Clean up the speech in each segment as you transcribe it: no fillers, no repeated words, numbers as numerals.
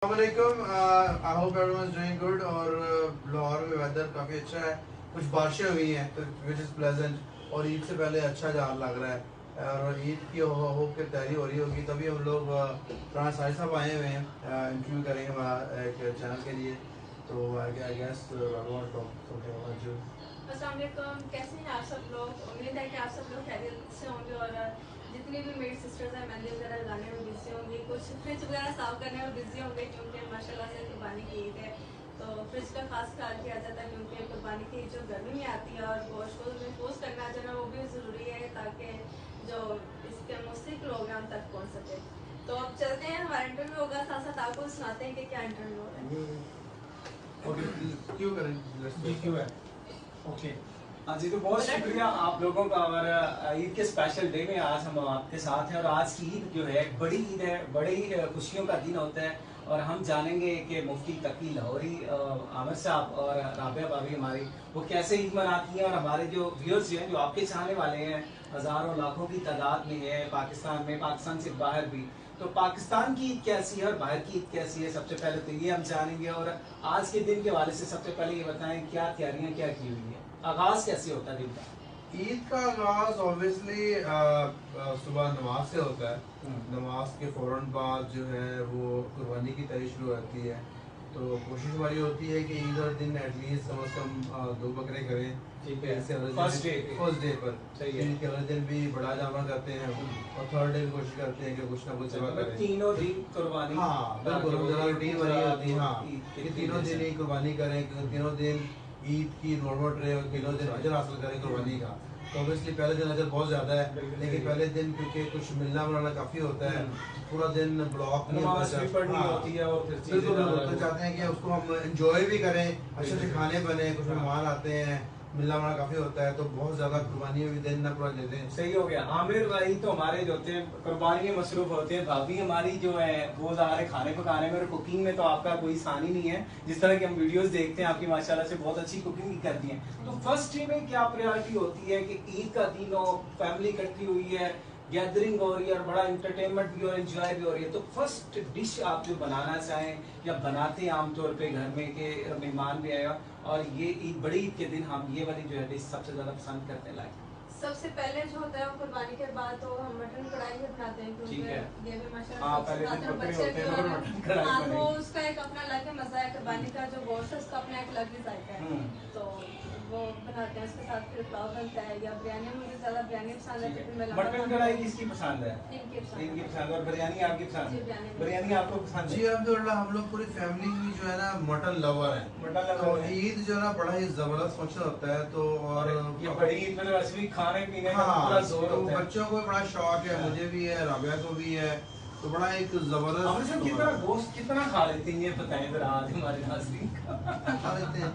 वालेकुम। I hope everyone is doing good. और लाहौर में वेदर काफ़ी अच्छा है, कुछ बारिशें हुई हैं तो विच इज़ प्लेजेंट। और ईद से पहले अच्छा जहां लग रहा है और ईद की होप की तैयारी हो रही होगी, तभी हम लोग राना साहिब साहब आए हुए हैं, इंटरव्यू करेंगे हमारा एक चैनल के लिए। तो आई गेस अस्सलाम वालेकुम, कैसे हैं आप सब लोग? उम्मीद है कि आप सब लोग खैरियत से होंगे और जितनी भी मेरी सिस्टर्स हैं मेहंदी वगैरह लगाने में बिजी होंगी, कुछ फ्रिज वगैरह साफ करने में बिजी होंगे क्योंकि माशाल्लाह से कुर्बानी की ईद है तो फ्रिज का खास ख्याल किया जाता है क्योंकि कुर्बानी की जो गर्मी में आती है और गोश्त को महफूज करना जो है वो भी ज़रूरी है ताकि जो इसके मुस्तकिल प्रोग्राम तक पहुँच सके। तो अब चलते हैं, हमारा इंटरव्यू होगा, साथ साथ आपको सुनाते हैं कि क्या इंटरव्यू हो रहा है। क्यों करें क्यों है ओके। हाँ जी, तो बहुत शुक्रिया आप लोगों का। और ईद के स्पेशल डे में आज हम आपके साथ हैं और आज की ईद जो है बड़ी ईद है, बड़ी खुशियों का दिन होता है। और हम जानेंगे कि मुफ्ती तकी लाहौरी आमिर साहब और राबिया भाभी हमारी वो कैसे ईद मनाती हैं और हमारे जो व्यूअर्स हैं जो आपके चाहने वाले हैं हज़ारों लाखों की तादाद में है पाकिस्तान में, पाकिस्तान से बाहर भी। तो पाकिस्तान की ईद कैसी है और बाहर की ईद कैसी है, सबसे पहले तो ये हम जानेंगे। और आज के दिन के हवाले से सबसे पहले ये बताएं क्या तैयारियां क्या की हुई है, आगाज कैसे होता है दिन का? ईद का आगाज ऑब्वियसली सुबह नमाज से होता है। नमाज के फौरन बाद जो है वो कुर्बानी की तैयारी शुरू होती है। तो कोशिश हमारी होती है कि ईद और दिन एटलीस्ट कम से कम 2 बकरे करें। ठीक है, फर्स्ट डे पर सही है। ईद के अगले दिन भी बड़ा जामा करते हैं और थर्ड डे भी कोशिश करते हैं कि कुछ ना कुछ सेवा करें। तीनों दिन कुर्बानी, हाँ बिल्कुल, रूटीन बनी होती है। हाँ, कि तीनों दिन ही कुर्बानी करें, तीनों दिन ईद की नॉर्मल रहे और तीनों दिन अजर हासिल करें कुर्बानी का। तो ऑब्वियसली पहले दिन अजर बहुत ज़्यादा है, लेकिन पहले दिन क्योंकि कुछ मिलना बनाना काफ़ी होता है, पूरा दिन ब्लॉक भी पढ़नी होती है और फिर बिल्कुल चाहते हैं कि उसको हम इंजॉय भी करें, अच्छे अच्छे खाने बने, कुछ मेहमान आते हैं, मिलना बनाना काफ़ी होता है, तो बहुत ज़्यादा कुर्बानी में भी दिन ना पूरा लेते हैं। सही हो गया। आमिर भाई तो हमारे जो होते हैं कुर्बानी में मसरूफ होते हैं, भाभी हमारी जो है वो ज़्यादा खाने पकाने में और कुकिंग में तो आपका कोई स्थान ही नहीं है। जिस तरह की हम वीडियोस देखते हैं आपकी माशाल्लाह से बहुत अच्छी कुकिंग करती हैं। तो फर्स्ट डे में क्या प्रायोरिटी होती है कि ईद का दिन हो, फैमिली इकट्ठी हुई है, गैदरिंग हो रही है और बड़ा इंटरटेनमेंट भी और एंजॉय भी हो रही है, तो फर्स्ट डिश आप जो बनाना चाहें या बनाते हैं आमतौर पे घर में के मेहमान भी आए और ये ईद बड़ी ईद के दिन हम ये वाली जो है डिश सबसे ज्यादा पसंद करते हैं लाइक? सबसे पहले जो होता है वो कुर्बानी के बाद तो हम मटन कढ़ाई में बनाते हैं क्योंकि ये भी माशाल्लाह बच्चे तो उसका एक अपना अलग ही मजा है। कुर्बानी का जो गोश्त है उसका अपना एक अलग ही जायका है, तो वो बनाते हैं। उसके साथ फिर पुलाव बनता है या बिरयानी, मुझे ज्यादा बिरयानी पसंद है। मटन कढ़ाई किसकी पसंद है? इनकी पसंद। और बिरयानी आपकी पसंद? बिरयानी आपको पसंद है? जी अब्दुल्ला, हम लोग पूरी फैमिली भी जो है ना मटन लवर है। मटन लवर तो है। ईद जो है ना बड़ा ही जबरदस्त फंक्शन होता है। तो और ये बड़ी ईद में वैसे भी खाने पीने का हाँ, पूरा जोर तो होता है। बच्चों को बड़ा शौक है, मुझे भी है, राबिया को भी है, तो बड़ा एक जबरदस्त। कितना गोश्त कितना खा लेते हैं ये बताएं जरा आज हमारे नाज़रीन को। खा लेते हैं,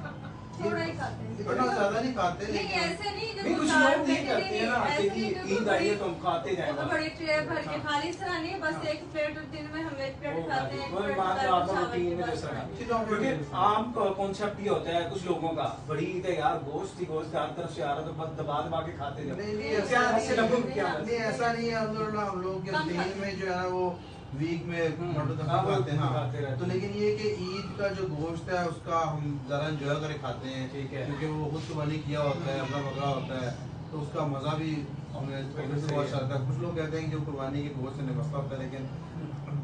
थोड़ा ही खाते हैं, बड़ा ज्यादा नहीं खाते। नहीं ऐसे नहीं नहीं, कुछ लोग ये करते हैं ना कि ईद आई है तो हम खाते जाएं। वो बड़ी ट्रे भर के खाली इस तरह नहीं, बस एक प्लेट दिन में हम एक प्लेट खाते हैं। वो मान लो आप रूटीन में जैसा क्योंकि आम कॉन्सेप्ट ये होता है कुछ लोगों का, बड़ी ईद है यार गोश्त ही गोश्त हर तरफ से आ रहा तो बस दबा दबा के खाते जाओ। नहीं ऐसा नहीं है अब्दुल्ला, हम लोग के दिन में जो है ना वो वीक में मटन खाते हैं। हाँ, तो लेकिन ये कि ईद का जो गोश्त है उसका हम ज़रा एंजॉय करके खाते हैं, ठीक है, क्योंकि वो खुद कुर्बानी किया होता है, अपना बकरा होता है, तो उसका मज़ा भी हमें बहुत अच्छा लगता है। कुछ लोग कहते हैं कि जो कुर्बानी के गोश्त से मसला होता है, लेकिन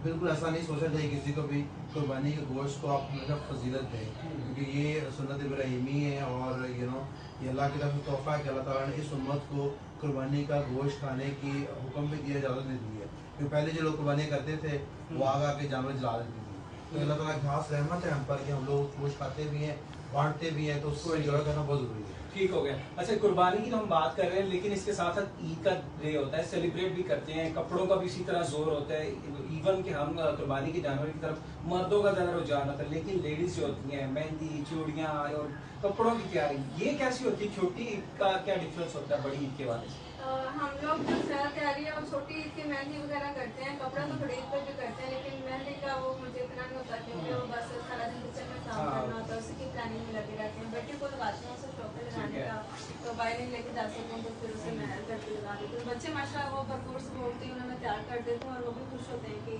बिल्कुल ऐसा नहीं सोचना चाहिए किसी को भी। कुर्बानी के गोश्त को आप हमेशा फजीलत दें, क्योंकि ये सुन्नत इब्राहिमी है और ये अल्लाह की तरफ से तोहफा है कि अल्लाह ताला ने इस उम्मत को कुर्बानी का गोश्त खाने की हुक्म भी दिया, इजाज़त भी दी है। क्योंकि पहले जो लोग कुर्बानी करते थे वो आग आके जानवर जला देते थे, तो अल्लाह ताला की खास रहमत है हम पर कि हम लोग गोश्त खाते भी हैं, बांटते भी हैं, तो उसको एंजॉय करना बहुत ज़रूरी है। ठीक हो गया। अच्छा, कुर्बानी की तो हम बात कर रहे हैं, लेकिन इसके साथ साथ ईद का डे होता है, सेलिब्रेट भी करते हैं, कपड़ों का भी इसी तरह जोर होता है। इवन कि हम कुर्बानी के जानवर की तरफ मर्दों का ज़्यादा रुझान होता है, लेकिन लेडीज जो होती हैं मेहंदी चूड़ियाँ और कपड़ों की तैयारी ये कैसी होती है? छोटी ईद का क्या डिफरेंस होता है बड़ी ईद के बारे में? हम लोग जो ज़्यादा तैयारी है और छोटी ईद की मेहंदी वगैरह करते हैं, कपड़ा तो बड़ी ईद पर भी करते हैं, लेकिन मेहंदी का वो मुझे इतना नहीं होता क्योंकि वो बस सारा दिन किचन में काम करना होता है, उसी की प्लानिंग में लगे रहते हैं। बेटी को लगाती हूँ उसे शौक है लगाने का, तो बाइनिंग लेके जा सकती हूँ तो फिर उसे मैं करके लगा देती हूँ। बच्चे माशाल्लाह वो भरपूर से बोलती हैं, उन्हें मैं तैयार कर देती हूँ और वो भी खुश होते हैं कि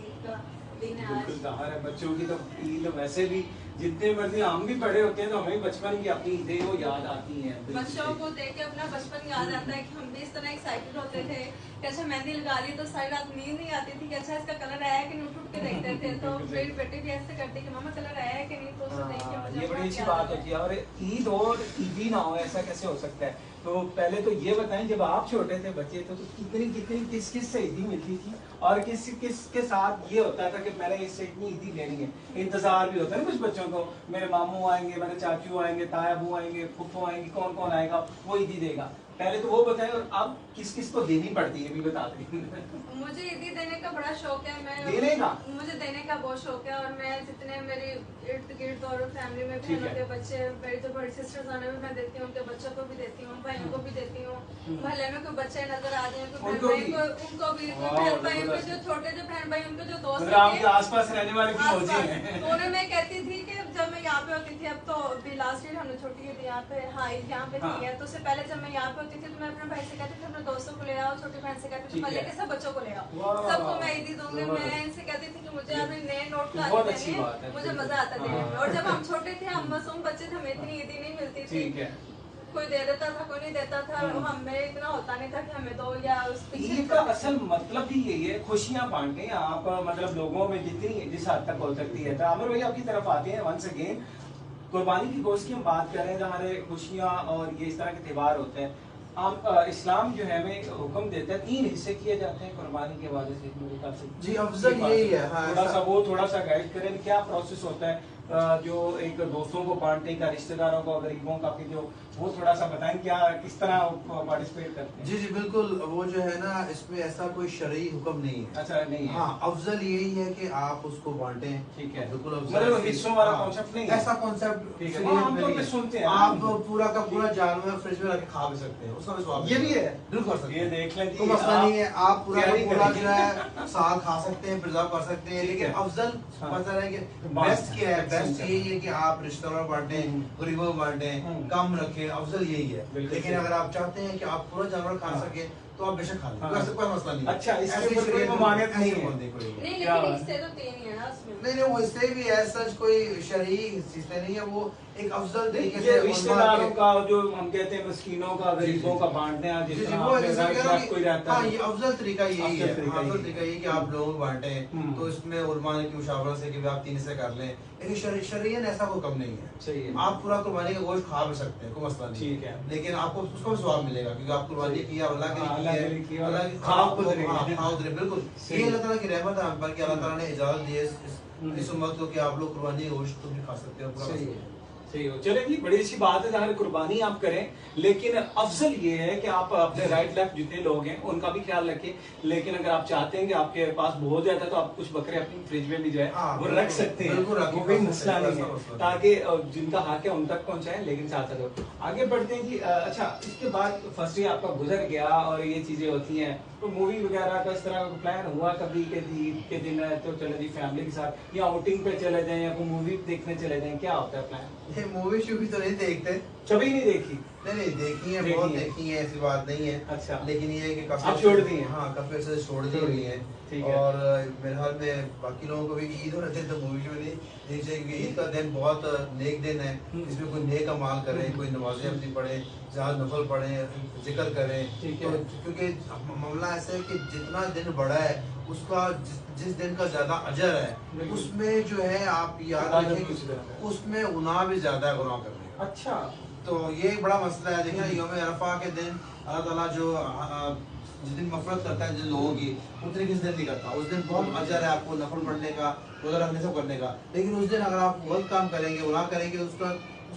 दिन है बिल्कुल आज। ज़ाहिर है बच्चों की तो ईद वैसे भी जितने मर्जी हम भी बड़े होते हैं तो हमें बचपन की अपनी ईदें वो याद आती हैं। बच्चों को देख के अपना बचपन याद आता है कि हम भी इस तरह एक्साइटेड होते थे कि अच्छा मेहंदी लगा ली तो सारी रात नींद नहीं आती थी कि अच्छा इसका कलर आया है कि नहीं, उठ के देखते थे। तो मेरी बेटी भी ऐसे करती कि मामा कलर आया है कि नहीं, तो उसे देख के मुझे ये बड़ी बहुत अच्छी याद बात आता है। होती है। और ईद और ईदी ना हो ऐसा कैसे हो सकता है? तो पहले तो ये बताएं, जब आप छोटे थे बच्चे थे तो कितनी कितनी किस किस से ईदी मिलती थी और किस किस के साथ ये होता था कि मैंने इससे इतनी ईदी लेनी है? इंतजार भी होता है ना कुछ बच्चों को, मेरे मामू आएंगे, मेरे चाचू आएंगे, तायाबू आएंगे, फुफ्फो आएंगे, कौन कौन आएगा वो ईदी देगा। पहले तो वो बताएं, और अब किस किस को देनी पड़ती है भी बता दें। मुझे ईदी देने का बड़ा शौक है। मैं देने का? मुझे देने का बहुत शौक है। और मैं जितने मेरे इर्द गिर्द और फैमिली में ठीक बहनों है। के बच्चे, मेरी जो बड़ी सिस्टर्स आने में मैं देती हूँ, उनके बच्चों को भी देती हूँ, भाइयों को भी देती हूँ। मोहल्ले में कोई बच्चे नजर आ जाए, कोई उनको बहन भी? भाई को, उनको भी, कोई वाह, बहन भाई, उनके जबरदस्त। जो छोटे जो बहन भाई, उनके जो दोस्त मतलब आपके होते हैं, आसपास रहने वाले भी मौजी आसपास। हैं। तो उन्हें मैं कहती थी कि जब मैं यहाँ पे होती थी, अब तो अभी लास्ट ईयर हमने छोटी ईद यहाँ पे, हाँ यहाँ पे हाँ। थी है, तो उससे पहले जब मैं यहाँ पे होती थी तो मैं अपने भाई से कहती थी अपने दोस्तों को ले आओ, छोटी बहन से कहती थी ठीक मोहल्ले है। के सब बच्चों को ले आओ, वाह, सबको मैं ईदी दूंगी। मैं जबरदस्त। इनसे कहती थी कि मुझे अपने नए नोट का बहुत देने अच्छी हैं, बात है, मुझे बिल्कुल। मजा आता देने में। हाँ। और जब हम छोटे थे, हम मासूम बच्चे थे, हमें इतनी ईदी नहीं मिलती थी, ठीक है। कोई दे देता था, कोई नहीं देता था, हमें इतना होता नहीं था कि हमें दो या उस पीछे ईद का असल मतलब ही यही है, खुशियां बांटें आप, मतलब लोगों में जितनी जिस हद तक हो सकती है। तो आमिर भाई आपकी तरफ आते हैं वंस अगेन। कुर्बानी की गोश्त की हम बात कर रहे हैं, हमारे खुशियां और ये इस तरह के त्योहार होते हैं। इस्लाम जो है हमें हुक्म देता है 3 हिस्से किए जाते हैं कुर्बानी के हवाले से, मेरे ख्याल से। जी, अफजल यही है। हाँ, थोड़ा सा गाइड करें, क्या प्रोसेस होता है जो एक दोस्तों को बांटने का, रिश्तेदारों को, गरीबों का, कि जो वो थोड़ा सा बताएं क्या किस तरह पार्टिसिपेट करते हैं? जी जी बिल्कुल, वो जो है ना, इसमें ऐसा कोई शरई हुक्म नहीं है। अच्छा, नहीं है। हाँ, अफजल यही है कि आप उसको बांटें। ठीक है, बिल्कुल मतलब हिस्सों वाला हाँ, कॉन्सेप्ट नहीं है। ऐसा कॉन्सेप्ट ठीक है, हाँ, आमतौर पे सुनते हैं आप ना। पूरा का पूरा जानवर फ्रिज में रख के खा भी सकते हैं, उसका भी स्वाद ये भी है? बिल्कुल कर सकते ये हैं। देख लें जी, तो मसला आप नहीं है, आप पूरा का तैयारी पूरा करेंगे। जो है साग खा सकते हैं, प्रिजर्व कर सकते हैं। ठीक लेकिन है। अफजल हाँ। पता है कि बांट- बेस्ट क्या है, बेस्ट अच्छा। यही है कि आप रिश्तेदारों में बांटें, गरीबों में बांटें, कम रखें, अफजल यही है। बिल्कुल लेकिन सही। अगर आप चाहते हैं कि आप पूरा जानवर खा हाँ। सके तो आप बेशक खा लें, हाँ। वैसे कोई मसला नहीं है। अच्छा, इसके ऐसी ऊपर कोई शरीयत में ममानियत नहीं ऐसी है। बंदी कोई नहीं। नहीं, क्या लेकिन बात? इससे तो 3 ही है ना उसमें। नहीं, वो इससे भी ऐसा कोई शरई चीज़ नहीं है, वो एक अफजल तरीके ये से रिश्तेदारों का, जो हम कहते हैं मिस्कीनों का, गरीबों का बांटने, जी जिस जी, तरह वो आपने जैसे राइट कह रहा राइट कोई रहता हाँ, है। ये अफजल तरीका यही अफजल है। तरीका हाँ, अफजल यही तरीका यही कि आप लोगों को बांटें। तो इसमें उलमा की मुशावरत से कि भी आप 3 से कर लें, लेकिन शरीयन ऐसा कोई कम नहीं है। सही है। आप पूरा कुर्बानी का गोश्त खा भी सकते हैं, कोई मसला नहीं। ठीक है। लेकिन आपको उसका भी स्वाब मिलेगा क्योंकि आप कुर्बानी किया, अल्लाह के हाँ, लिए अल्लाह के लिए की किया, है, अल्लाह की खाओ खुद रहे। हाँ, खाओ खुद रहे, बिल्कुल। सही। ये अल्लाह ताला की रहमत है हम पर कि अल्लाह ताला ने इजाजत दी है इस उम्मत को कि आप लोग कुर्बानी का गोश्त भी खा सकते हो पूरा। सही है, सही हो। चले जी, बड़ी अच्छी बात है, जहाँ कुर्बानी आप करें, लेकिन अफजल ये है कि आप अपने राइट लेफ्ट जितने लोग हैं उनका भी ख्याल रखें। लेकिन अगर आप चाहते हैं कि आपके पास बहुत ज्यादा, तो आप कुछ बकरे अपनी फ्रिज में भी जो है हाँ, वो रख बिल्कुल, सकते हैं, बिल्कुल रख वो कोई सकते मसला हैं, नहीं ऐसा है, मसला नहीं। ताकि जिनका हक है उन तक पहुंचाएं। लेकिन साथ साथ आगे बढ़ते हैं जी। अच्छा, इसके बाद फर्स्ट डे आपका गुजर गया और ये चीजें होती हैं, तो मूवी वगैरह का इस तरह का प्लान हुआ कभी कि ईद के दिन है तो चले जी फैमिली के साथ, या आउटिंग पे चले जाएं, या कोई मूवी देखने चले जाएं, क्या होता है प्लान? ये मूवी शूवी तो नहीं देखते। कभी नहीं देखी? नहीं, देखी है, देखी बहुत है। देखी है, ऐसी बात नहीं है। अच्छा। लेकिन ये है कि काफी आप छोड़ दी हैं? हाँ, काफी अच्छे से छोड़ दी हुई है। ठीक है। और मेरे ख्याल में बाकी लोगों को भी ईद होना चाहिए तो मूवी शूवी नहीं देखनी चाहिए, क्योंकि ईद का दिन बहुत नेक दिन है। इसमें कोई नेक अमाल करे, कोई नमाजें अपनी पढ़े, जहाँ नफल पढ़े, जिक्र करें। ठीक तो है। क्योंकि मामला ऐसा है कि जितना दिन बड़ा है उसका जिस दिन का ज्यादा अजर है, बिल्कुल। उसमें जो है आप याद इबादत रखें कुछ ज्यादा है। उसमें गुनाह भी ज्यादा है गुनाह करने का। अच्छा। तो ये एक बड़ा मसला है। देखिए, यौम अरफा के दिन अल्लाह ताला जो जिस दिन मफरत करता है जिन लोगों की, उतने किस दिन नहीं करता। उस दिन बहुत अजर है आपको नफल पढ़ने का, रोजा रखने से करने का। लेकिन उस दिन अगर आप गलत काम करेंगे, गुनाह करेंगे, उसका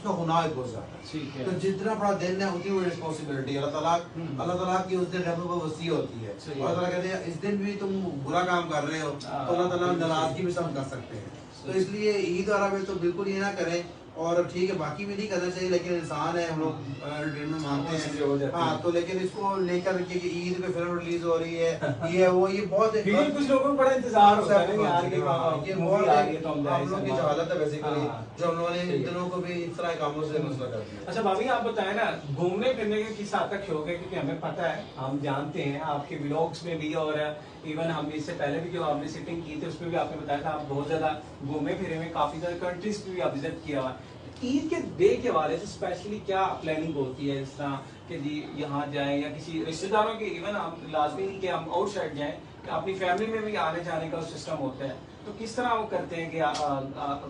गुनाह भी बहुत ज्यादा है। ठीक है। तो जितना बड़ा दिन है उतनी बड़ी रिस्पॉन्सिबिलिटी। अल्लाह ताला की उस दिन रहमत व वसी होती है। सही है। अल्लाह ताला कहते हैं इस दिन भी तुम बुरा काम कर रहे हो तो अल्लाह ताला नाराजगी भी सहन कर सकते हैं। तो इसलिए ईद वाला में तो बिल्कुल ये ना करें। और ठीक है, बाकी भी नहीं करना चाहिए, लेकिन इंसान है, हम लोग एंटरटेनमेंट मानते चीजें हो हैं। जाती हाँ, हैं। तो लेकिन इसको लेकर के कि ईद पे फिल्म रिलीज हो रही है, ये है वो, ये बहुत लेकिन कुछ लोगों को बड़ा इंतजार होता है ना यार कि ये मूवी बहुत आ रही है तो हम हम लोग की जहालत है बेसिकली, हाँ। जो हम लोगों ने सही इन है। दिनों को भी इस तरह के कामों से मसला कर दिया। अच्छा भाभी, आप बताएं ना, घूमने फिरने के किस हद तक शौक है? क्योंकि हमें पता है, हम जानते हैं आपके व्लॉग्स में भी और इवन हम इससे पहले भी जो आपने सिटिंग की थी उसमें भी आपने बताया था आप बहुत ज्यादा घूमे फिरे में, काफी सारे कंट्रीज भी आप विजिट किया हुआ है। ईद के डे के हवाले से स्पेशली क्या प्लानिंग होती है, इस तरह कि जी यहाँ जाएं या किसी रिश्तेदारों के, इवन हम लाजमी नहीं कि हम आउटसाइड जाएं, कि अपनी फैमिली में भी आने जाने का सिस्टम होता है, तो किस तरह वो करते हैं कि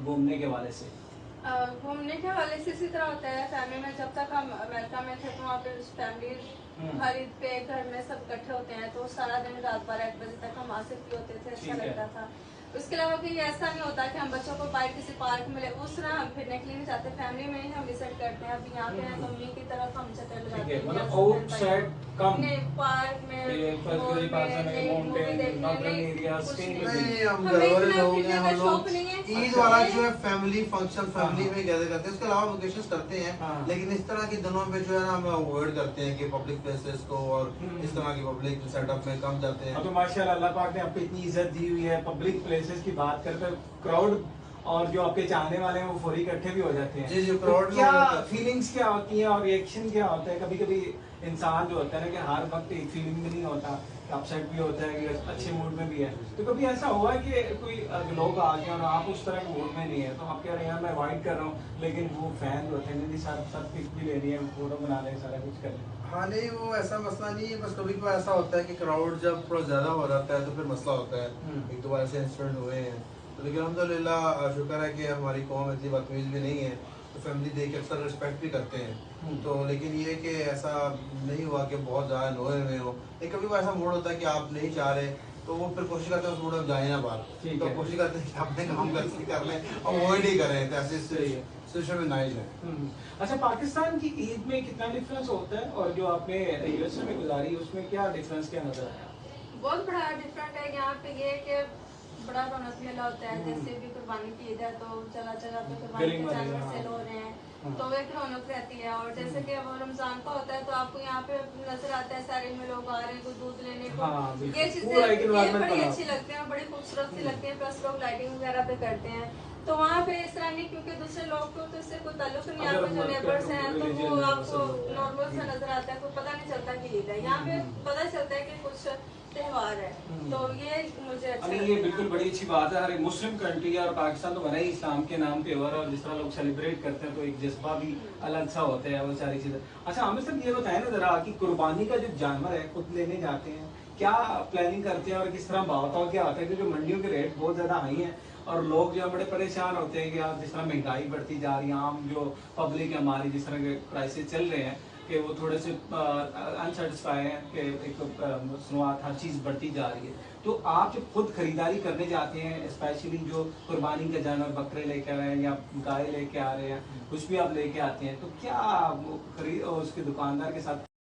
घूमने के हवाले से? घूमने के हवाले से इसी तरह होता है फैमिली में। जब तक हम अमेरिका में थे तो वहाँ पे फैमिली हर ईद पे घर में सब इकट्ठे होते हैं, तो सारा दिन रात 12-1 बजे तक हम वहाँ से फ्री होते थे, अच्छा लगता था। उसके अलावा कहीं ऐसा नहीं होता कि हम बच्चों को बाहर किसी पार्क में उस तरह हम फिरने के लिए नहीं जाते, फैमिली में ही हम विजिट करते हैं। अभी यहाँ पे हैं तो मम्मी की तरफ हम चले जाते हैं, मतलब आउटसाइड कम पार्क में ईद वाला जो है फैमिली फंक्शन फैमिली में गैदर करते हैं, उसके अलावा वेकेशन करते हैं, लेकिन इस तरह के दिनों में जो है ना हम अवॉइड करते हैं कि पब्लिक प्लेसेस को और इस तरह की पब्लिक सेटअप में कम जाते हैं। तो माशाल्लाह अल्लाह पाक ने आपको इतनी इज्जत दी हुई है, पब्लिक प्लेसेस की बात करते क्राउड और जो आपके चाहने वाले हैं वो फौरी इकट्ठे भी हो जाते हैं। जी जी, तो क्राउड क्या फीलिंग्स क्या होती हैं और रिएक्शन क्या होता है? कभी कभी इंसान जो होता है ना कि हर वक्त एक फीलिंग में नहीं होता, अपसेट भी होता है कि अच्छे मूड में भी है, तो कभी ऐसा हुआ है कि कोई लोग आ गए और आप उस तरह के मूड में नहीं है, तो आप कह रहे हैं मैं अवॉइड कर रहा हूँ, लेकिन वो फैन होते हैं नहीं सर सब पिक भी ले रही है, फोटो बना रहे हैं, सारा कुछ कर रहे हैं? हाँ नहीं, वो ऐसा मसला नहीं है, बस कभी कभी ऐसा होता है कि क्राउड जब थोड़ा ज्यादा हो जाता है तो फिर मसला होता है। एक दो बार ऐसे इंसिडेंट हुए हैं, तो लेकिन अल्हम्दुलिल्लाह शुक्र है कि हमारी कौम इतनी बदतमीज भी नहीं है, तो फैमिली देख के अक्सर रिस्पेक्ट भी करते हैं। तो लेकिन ये कि ऐसा नहीं हुआ कि बहुत ज़्यादा नोए में हो, लेकिन कभी ऐसा मूड होता है कि आप नहीं चाह रहे, तो वो फिर कोशिश करते हैं उस मूड में जाए ना बाहर, तो कोशिश करते हैं कि अपने काम कर लें, अवॉइड ही करें, तो ऐसे सिचुएशन में नाइज है। अच्छा, पाकिस्तान की ईद में कितना डिफरेंस होता है और जो आपने यूएसए में गुजारी उसमें क्या डिफरेंस क्या नजर आया? बहुत बड़ा डिफरेंट है यहाँ पे ये कि बड़ा रौनक मेला होता है। जैसे भी कुर्बानी की ईद है तो जगह जगह पे कुर्बानी के जानवर सेल हो रहे हैं, तो एक रौनक रहती है। और जैसे कि अब रमजान का होता है तो आपको यहाँ पे नजर आता है सारे में लोग आ रहे हैं कुछ दूध लेने को, ये चीजें बड़ी अच्छी लगती है, बड़ी खूबसूरत सी लगती है। प्लस लोग लाइटिंग वगैरह पे करते हैं, तो वहाँ पे इस तरह नहीं, क्योंकि दूसरे लोग को तो इससे कोई ताल्लुक नहीं, यहाँ पे जो नेबर्स हैं तो वो आपको नॉर्मल सा नजर आता है, कोई पता नहीं चलता कि ईद है। यहाँ पे पता चलता है कि कुछ त्योहार है, तो ये मुझे अच्छा ये बिल्कुल बड़ी अच्छी बात है। हर मुस्लिम कंट्री है और पाकिस्तान तो बना ही इस्लाम के नाम पे हो रहा है, और जिस तरह लोग सेलिब्रेट करते हैं तो एक जज्बा भी अलग सा होता है, वो सारी चीजें। अच्छा आमिर साहब, ये बताएं ना जरा कि कुर्बानी का जो जानवर है खुद लेने जाते हैं, क्या प्लानिंग करते हैं और किस तरह भाव क्या होता है? क्योंकि मंडियों के रेट बहुत ज्यादा हाई हैं और लोग जो है बड़े परेशान होते हैं कि यार जिस तरह महंगाई बढ़ती जा रही है, आम जो पब्लिक है हमारी, जिस तरह के प्राइसेस चल रहे हैं कि वो थोड़े से अनसेटिस्फाई हैं कि एक मसनूआत हर चीज़ बढ़ती जा रही है। तो आप जब खुद खरीदारी करने जाते हैं, स्पेशली जो कुर्बानी का जानवर बकरे लेके आ रहे हैं या गाय लेके आ रहे हैं, कुछ भी आप लेके आते हैं, तो क्या खरीद उसके दुकानदार के साथ